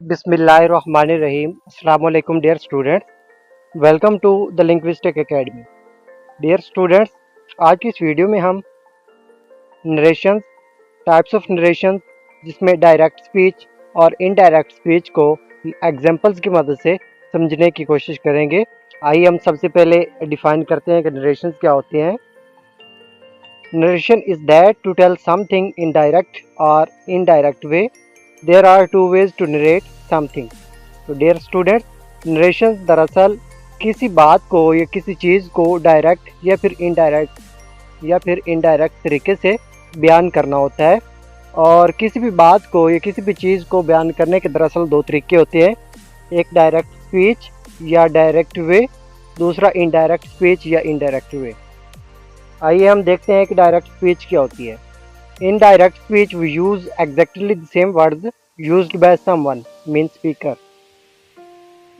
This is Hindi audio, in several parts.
बिस्मिल्लाहिर्रहमानिर्रहीम। अस्सलाम वालेकुम dear students, welcome to the linguistic academy. Dear students, आज की इस वीडियो में हम नरेशंस, टाइप्स ऑफ नरेशंस जिसमें डायरेक्ट स्पीच और इनडायरेक्ट स्पीच को एग्जांपल्स की मदद से समझने की कोशिश करेंगे। आइए हम सबसे पहले डिफाइन करते हैं कि नरेशंस क्या होते हैं। Narration is that to tell something in direct और indirect way. There are two ways to narrate something. तो डियर स्टूडेंट, नरेशन दरअसल किसी बात को या किसी चीज़ को डायरेक्ट या फिर इनडायरेक्ट तरीके से बयान करना होता है। और किसी भी बात को या किसी भी चीज़ को बयान करने के दरअसल दो तरीके होते हैं, एक डायरेक्ट स्पीच या डायरेक्ट वे, दूसरा इनडायरेक्ट स्पीच या इनडायरेक्ट वे। आइए हम देखते हैं कि डायरेक्ट स्पीच क्या होती है। In direct speech, we use exactly the same words used by someone, means speaker.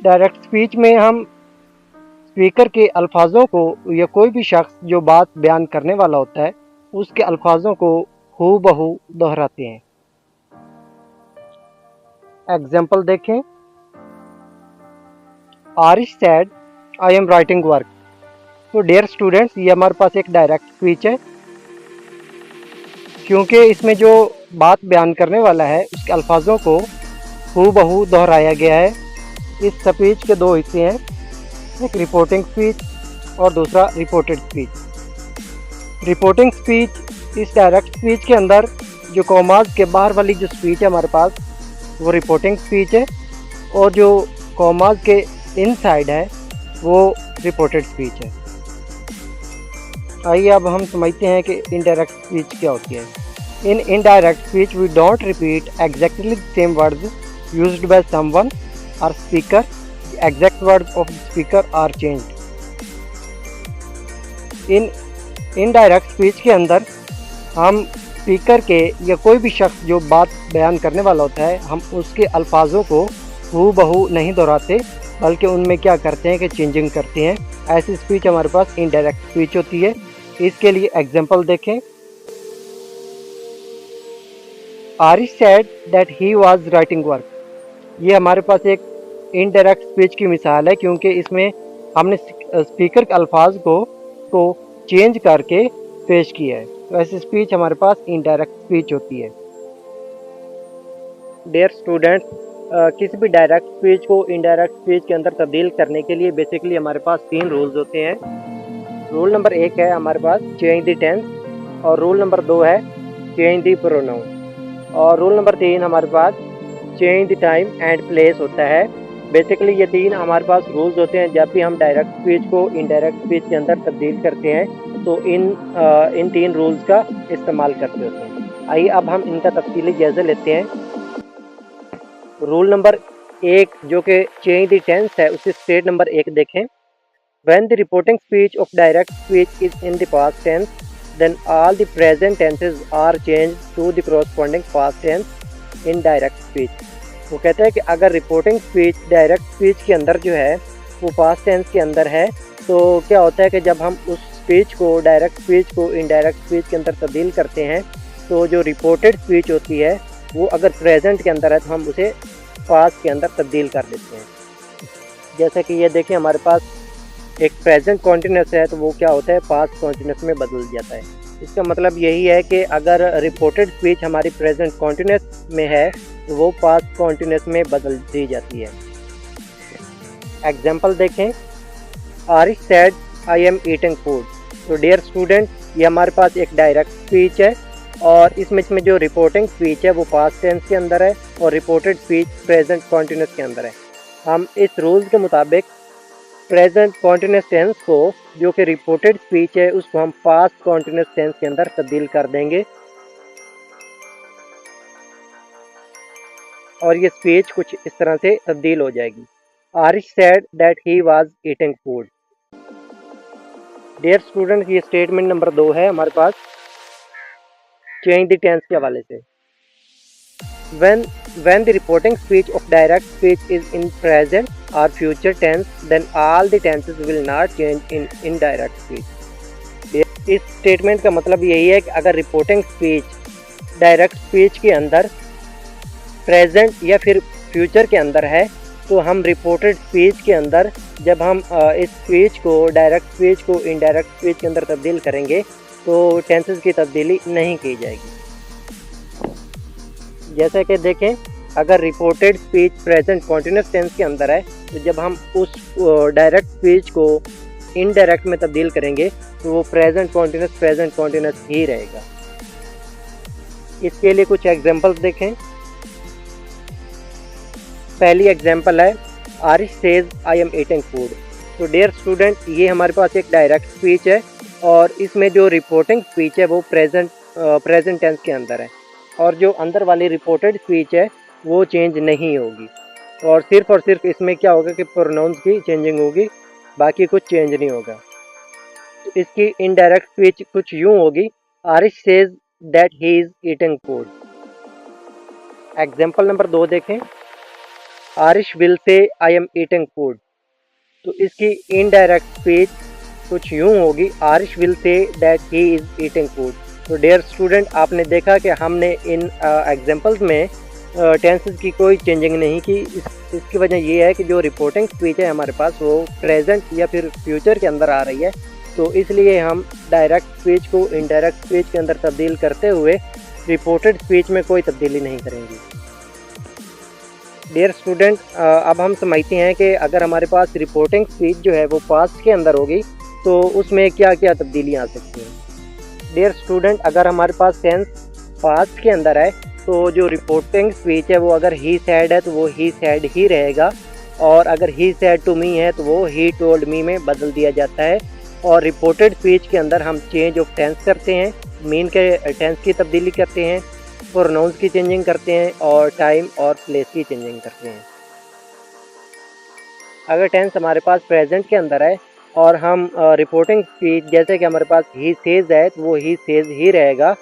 Direct speech में हम स्पीकर के अल्फाजों को या कोई भी शख्स जो बात बयान करने वाला होता है उसके अल्फाजों को हूबहू दोहराते हैं। एग्जाम्पल देखें। Aarish sad, I am writing work. तो डियर स्टूडेंट्स, ये हमारे पास एक डायरेक्ट स्पीच है क्योंकि इसमें जो बात बयान करने वाला है उसके अल्फाजों को हूबहू दोहराया गया है। इस स्पीच के दो हिस्से हैं, एक रिपोर्टिंग स्पीच और दूसरा रिपोर्टेड स्पीच। रिपोर्टिंग स्पीच, इस डायरेक्ट स्पीच के अंदर जो कॉमाज के बाहर वाली जो स्पीच है हमारे पास वो रिपोर्टिंग स्पीच है, और जो कॉमाज के इनसाइड है वो रिपोर्टेड स्पीच है। आइए अब हम समझते हैं कि इनडायरेक्ट स्पीच क्या होती है। In indirect speech we don't repeat exactly the same words used by someone और speaker, exact words of the speaker are changed. In indirect speech के अंदर हम स्पीकर के या कोई भी शख्स जो बात बयान करने वाला होता है हम उसके अल्फाजों को हूबहू नहीं दोहराते, बल्कि उनमें क्या करते हैं कि चेंजिंग करते हैं। ऐसी स्पीच हमारे पास इनडायरेक्ट स्पीच होती है। इसके लिए एग्जांपल देखें। Aarish said that he was writing work. ये हमारे पास एक इनडायरेक्ट स्पीच की मिसाल है क्योंकि इसमें हमने स्पीकर के अल्फाज को चेंज करके पेश किया है। तो ऐसी स्पीच हमारे पास इनडायरेक्ट स्पीच होती है। डियर स्टूडेंट्स, किसी भी डायरेक्ट स्पीच को इनडायरेक्ट स्पीच के अंदर तब्दील करने के लिए बेसिकली हमारे पास 3 रूल्स होते हैं। रूल नंबर 1 है हमारे पास चेंज द टेंस, और रूल नंबर 2 है चेंज द प्रोनाउन, और रूल नंबर 3 हमारे पास change the time and place होता है। बेसिकली ये 3 हमारे पास रूल्स होते हैं जब भी हम डायरेक्ट स्पीच को इनडायरेक्ट स्पीच के अंदर तब्दील करते हैं, तो इन 3 रूल्स का इस्तेमाल करते होते हैं। आइए अब हम इनका तफसीली जायज़ा लेते हैं। रूल नंबर 1 जो कि चेंज द टेंस है, उससे स्टेट नंबर 1 देखें। When the reporting speech of direct speech is in the past tense, then all the present tenses are changed to the corresponding past tense in direct speech. वो कहता है कि अगर रिपोर्टिंग स्पीच डायरेक्ट स्पीच के अंदर जो है वो पास्ट टेंस के अंदर है, तो क्या होता है कि जब हम उस स्पीच को डायरेक्ट स्पीच को इनडायरेक्ट स्पीच के अंदर तब्दील करते हैं, तो जो रिपोर्टेड स्पीच होती है वो अगर प्रेजेंट के अंदर है तो हम उसे पास्ट के अंदर तब्दील कर देते हैं। जैसा कि ये देखें, हमारे पास एक प्रेजेंट कॉन्टिन्यूस है तो वो क्या होता है, पास्ट कॉन्टिन्यूस में बदल जाता है। इसका मतलब यही है कि अगर रिपोर्टेड स्पीच हमारी प्रेजेंट कॉन्टिन्यूस में है तो वो पास्ट कॉन्टिन्यूस में बदल दी जाती है। एग्जाम्पल देखें। Aarish sad I am eating food. तो डियर स्टूडेंट, ये हमारे पास एक डायरेक्ट स्पीच है, और इसमें जो रिपोर्टिंग स्पीच है वो पास्ट टेंस के अंदर है और रिपोर्टेड स्पीच प्रेजेंट कॉन्टिन्यूस के अंदर है। हम इस रूल के मुताबिक प्रेजेंट कॉन्टिन्यूस टेंस को, जो कि रिपोर्टेड स्पीच है, उसको हम पास्ट कॉन्टिन्यूस टेंस के अंदर तब्दील कर देंगे, और ये स्पीच कुछ इस तरह से तब्दील हो जाएगी। Arish said that he was eating food. Dear student, ये स्टेटमेंट नंबर 2 है हमारे पास चेंज द टेंस के हवाले से। When the reporting speech of direct speech is in present or future tense, then all the tenses will not change in indirect speech. इस स्टेटमेंट का मतलब यही है कि अगर रिपोर्टिंग स्पीच डायरेक्ट स्पीच के अंदर प्रेजेंट या फिर फ्यूचर के अंदर है तो हम रिपोर्टेड स्पीच के अंदर जब हम इस स्पीच को डायरेक्ट स्पीच को इनडायरेक्ट स्पीच के अंदर तब्दील करेंगे तो टेंसेस की तब्दीली नहीं की जाएगी। जैसे कि देखें, अगर reported speech present continuous tense के अंदर है तो जब हम उस डायरेक्ट स्पीच को इनडायरेक्ट में तब्दील करेंगे तो वो प्रेजेंट कॉन्टिन्यूस ही रहेगा। इसके लिए कुछ एग्जांपल्स देखें। पहली एग्जांपल है Aarish says I am eating food. तो डियर स्टूडेंट, ये हमारे पास एक डायरेक्ट स्पीच है और इसमें जो रिपोर्टिंग स्पीच है वो प्रेजेंट टेंस के अंदर है और जो अंदर वाली रिपोर्टेड स्पीच है वो चेंज नहीं होगी और सिर्फ इसमें क्या होगा कि प्रोनाउंस की चेंजिंग होगी, बाकी कुछ चेंज नहीं होगा। तो इसकी इनडायरेक्ट स्पीच कुछ यूँ होगी, Aarish says that he is eating food. Example number 2 देखें, Aarish will say I am eating food. तो इसकी इनडायरेक्ट स्पीच कुछ यूँ होगी, Aarish will say that he is eating food. तो डियर स्टूडेंट, आपने देखा कि हमने इन एग्जांपल्स में टेंसेस की कोई चेंजिंग नहीं की। इसकी वजह ये है कि जो रिपोर्टिंग स्पीच है हमारे पास वो प्रेजेंट या फिर फ्यूचर के अंदर आ रही है, तो इसलिए हम डायरेक्ट स्पीच को इनडायरेक्ट स्पीच के अंदर तब्दील करते हुए रिपोर्टेड स्पीच में कोई तब्दीली नहीं करेंगे। डियर स्टूडेंट, अब हम समझते हैं कि अगर हमारे पास रिपोर्टिंग स्पीच जो है वो पास्ट के अंदर होगी तो उसमें क्या क्या तब्दीलियाँ आ सकती हैं। डियर स्टूडेंट, अगर हमारे पास टेंस पास्ट के अंदर है तो जो रिपोर्टिंग स्पीच है वो अगर ही सैड है तो वो ही सैड ही रहेगा और अगर ही सैड टू मी है तो वो ही टोल्ड मी में बदल दिया जाता है। और रिपोर्टेड स्पीच के अंदर हम चेंज ऑफ टेंस करते हैं, मीन के टेंस की तब्दीली करते हैं, प्रोनाउंस की चेंजिंग करते हैं और टाइम और प्लेस की चेंजिंग करते हैं। अगर टेंस हमारे पास प्रेजेंट के अंदर है और हम रिपोर्टिंग स्पीच जैसे कि हमारे पास ही सेज है तो वो ही सेज ही रहेगा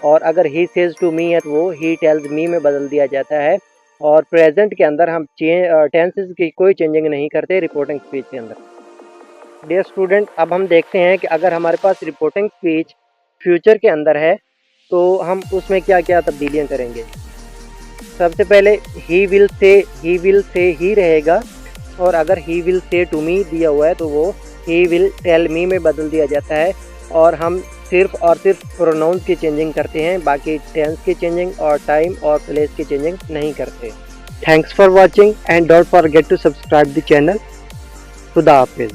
और अगर ही सेज टू मी है तो वो ही टेल्स मी में बदल दिया जाता है। और प्रेजेंट के अंदर हम टेंसेस की कोई चेंजिंग नहीं करते रिपोर्टिंग स्पीच के अंदर। डियर स्टूडेंट, अब हम देखते हैं कि अगर हमारे पास रिपोर्टिंग स्पीच फ्यूचर के अंदर है तो हम उसमें क्या क्या तब्दीलियाँ करेंगे। सबसे पहले ही विल से ही रहेगा और अगर he will say to me दिया हुआ है तो वो ही विल टेल मी में बदल दिया जाता है और हम सिर्फ प्रोनाउंस की चेंजिंग करते हैं, बाकी टेंस की चेंजिंग और टाइम और प्लेस की चेंजिंग नहीं करते। Thanks for watching and don't forget to subscribe the channel. खुदा हाफिज़।